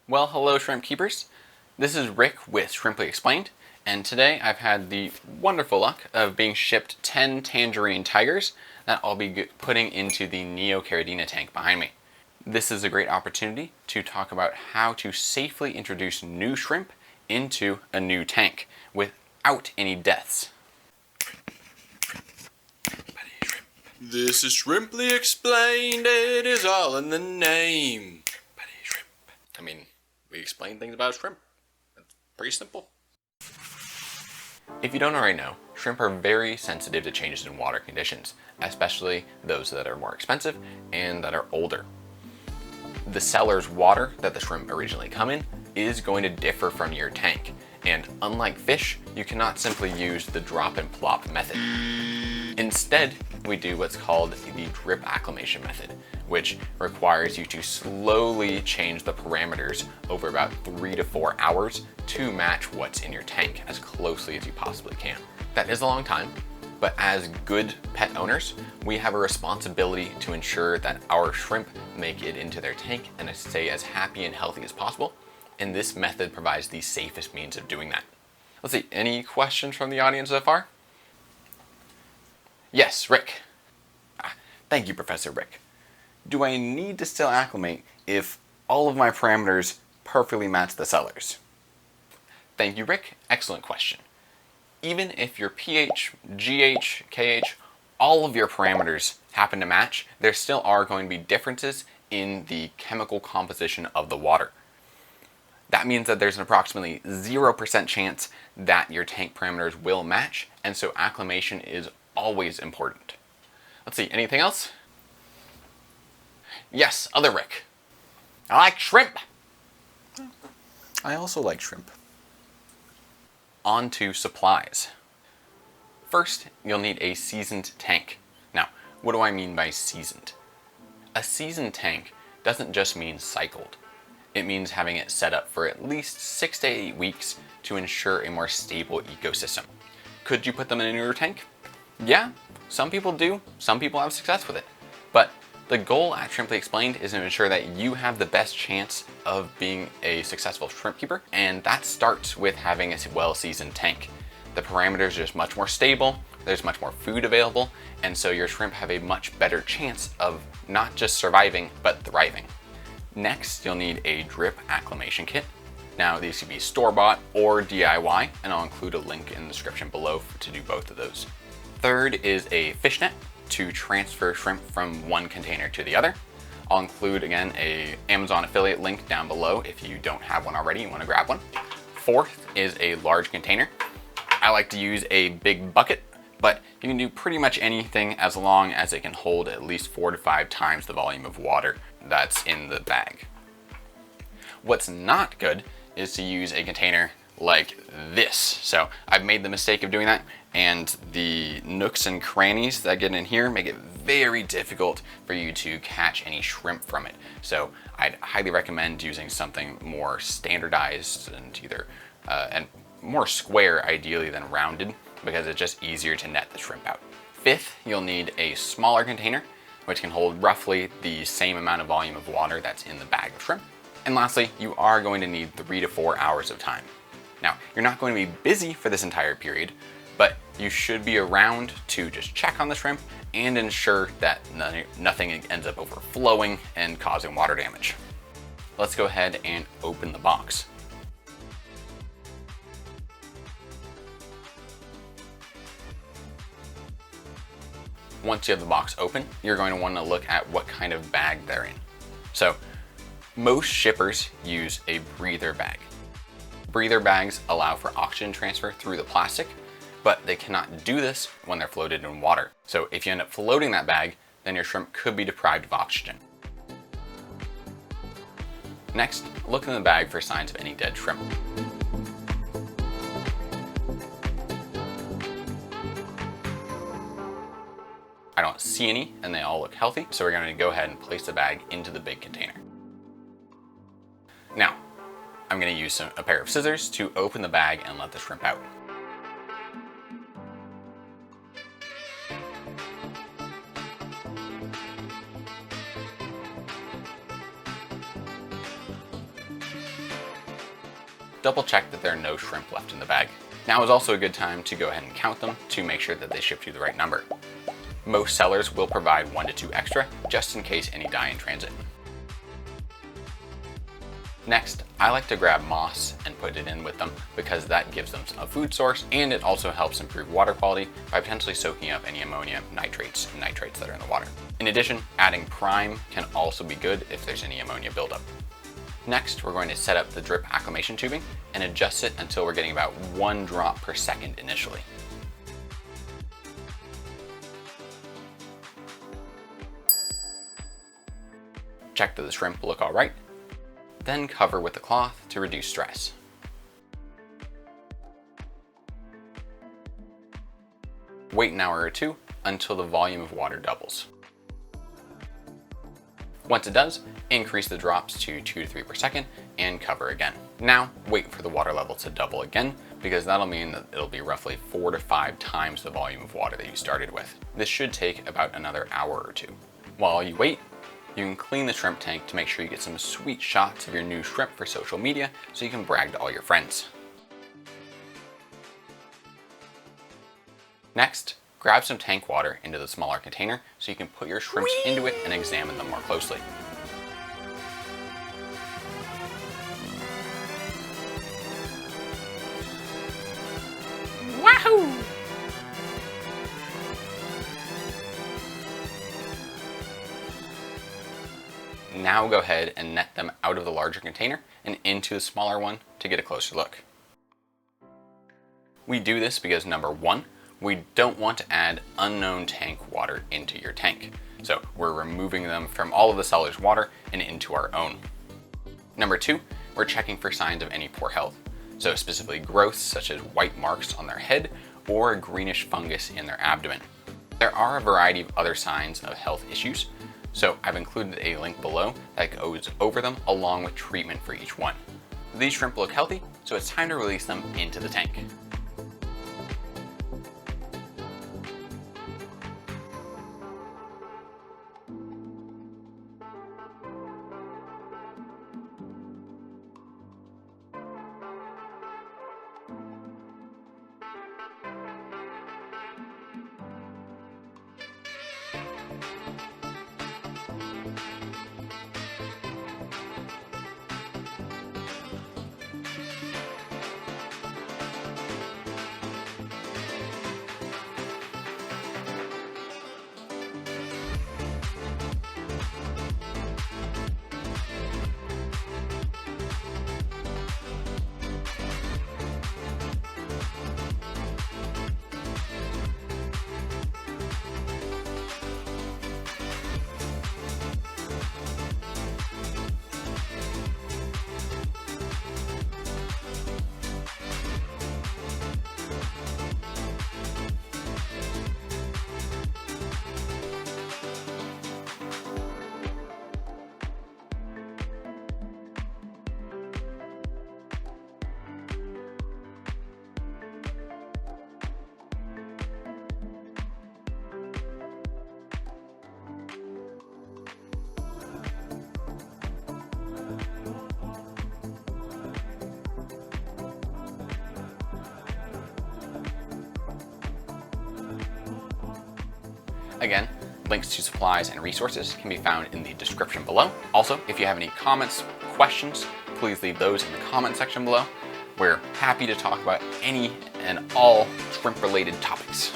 Well, hello shrimp keepers. This is Rick with Shrimply Explained, and today I've had the wonderful luck of being shipped 10 tangerine tigers that I'll be putting into the Neocaridina tank behind me. This is a great opportunity to talk about how to safely introduce new shrimp into a new tank without any deaths. This is Shrimply Explained, it is all in the name. Shrimp. I mean, we explain things about shrimp. It's pretty simple. If you don't already know, shrimp are very sensitive to changes in water conditions, especially those that are more expensive and that are older. The cellar's water that the shrimp originally come in is going to differ from your tank, and unlike fish, you cannot simply use the drop and plop method. Instead, we do what's called the drip acclimation method, which requires you to slowly change the parameters over about 3 to 4 hours to match what's in your tank as closely as you possibly can. That is a long time, but as good pet owners, we have a responsibility to ensure that our shrimp make it into their tank and stay as happy and healthy as possible, and this method provides the safest means of doing that. Let's see, any questions from the audience so far? Yes, Rick. Thank you, Professor Rick. Do I need to still acclimate if all of my parameters perfectly match the cellar's? Thank you, Rick. Excellent question. Even if your pH, GH, KH, all of your parameters happen to match, there still are going to be differences in the chemical composition of the water. That means that there's an approximately 0% chance that your tank parameters will match, and so acclimation is always important. Let's see, anything else? Yes, other Rick. I like shrimp. I also like shrimp. On to supplies. First, you'll need a seasoned tank. Now, what do I mean by seasoned? A seasoned tank doesn't just mean cycled. It means having it set up for at least 6 to 8 weeks to ensure a more stable ecosystem. Could you put them in a newer tank? Yeah, some people do. Some people have success with it. But the goal at Shrimply Explained is to ensure that you have the best chance of being a successful shrimp keeper, and that starts with having a well-seasoned tank. The parameters are just much more stable, there's much more food available, and so your shrimp have a much better chance of not just surviving, but thriving. Next, you'll need a drip acclimation kit. Now, these could be store-bought or DIY, and I'll include a link in the description below to do both of those. Third is a fish net to transfer shrimp from one container to the other. I'll include, again, a Amazon affiliate link down below if you don't have one already, you want to grab one. Fourth is a large container. I like to use a big bucket, but you can do pretty much anything as long as it can hold at least 4 to 5 times the volume of water that's in the bag. What's not good is to use a container like this. So I've made the mistake of doing that, and the nooks and crannies that get in here make it very difficult for you to catch any shrimp from it. So I'd highly recommend using something more standardized and and more square ideally than rounded, because it's just easier to net the shrimp out. Fifth, you'll need a smaller container, which can hold roughly the same amount of volume of water that's in the bag of shrimp. And lastly, you are going to need 3 to 4 hours of time. Now, you're not going to be busy for this entire period, but you should be around to just check on the shrimp and ensure that nothing ends up overflowing and causing water damage. Let's go ahead and open the box. Once you have the box open, you're going to want to look at what kind of bag they're in. So, most shippers use a breather bag. Breather bags allow for oxygen transfer through the plastic, but they cannot do this when they're floated in water. So if you end up floating that bag, then your shrimp could be deprived of oxygen. Next, look in the bag for signs of any dead shrimp. I don't see any, and they all look healthy, so we're going to go ahead and place the bag into the big container. Now, I'm going to use a pair of scissors to open the bag and let the shrimp out. double check that there are no shrimp left in the bag. Now is also a good time to go ahead and count them to make sure that they shipped you the right number. Most sellers will provide 1 to 2 extra, just in case any die in transit. Next, I like to grab moss and put it in with them because that gives them a food source, and it also helps improve water quality by potentially soaking up any ammonia, nitrates, and nitrates that are in the water. In addition, adding prime can also be good if there's any ammonia buildup. Next, we're going to set up the drip acclimation tubing and adjust it until we're getting about 1 drop per second initially. Check that the shrimp look all right, then cover with the cloth to reduce stress. Wait an hour or 2 until the volume of water doubles. Once it does, increase the drops to 2 to 3 per second and cover again. Now, wait for the water level to double again, because that'll mean that it'll be roughly 4 to 5 times the volume of water that you started with. This should take about another hour or 2. While you wait, you can clean the shrimp tank to make sure you get some sweet shots of your new shrimp for social media so you can brag to all your friends. Next, grab some tank water into the smaller container so you can put your shrimps into it and examine them more closely. Wahoo! Now go ahead and net them out of the larger container and into the smaller one to get a closer look. We do this because number 1, we don't want to add unknown tank water into your tank. So we're removing them from all of the seller's water and into our own. Number 2, we're checking for signs of any poor health. So specifically growths such as white marks on their head or a greenish fungus in their abdomen. There are a variety of other signs of health issues, so I've included a link below that goes over them along with treatment for each one. These shrimp look healthy, so it's time to release them into the tank. Again, links to supplies and resources can be found in the description below. Also, if you have any comments, questions, please leave those in the comment section below. We're happy to talk about any and all shrimp-related topics.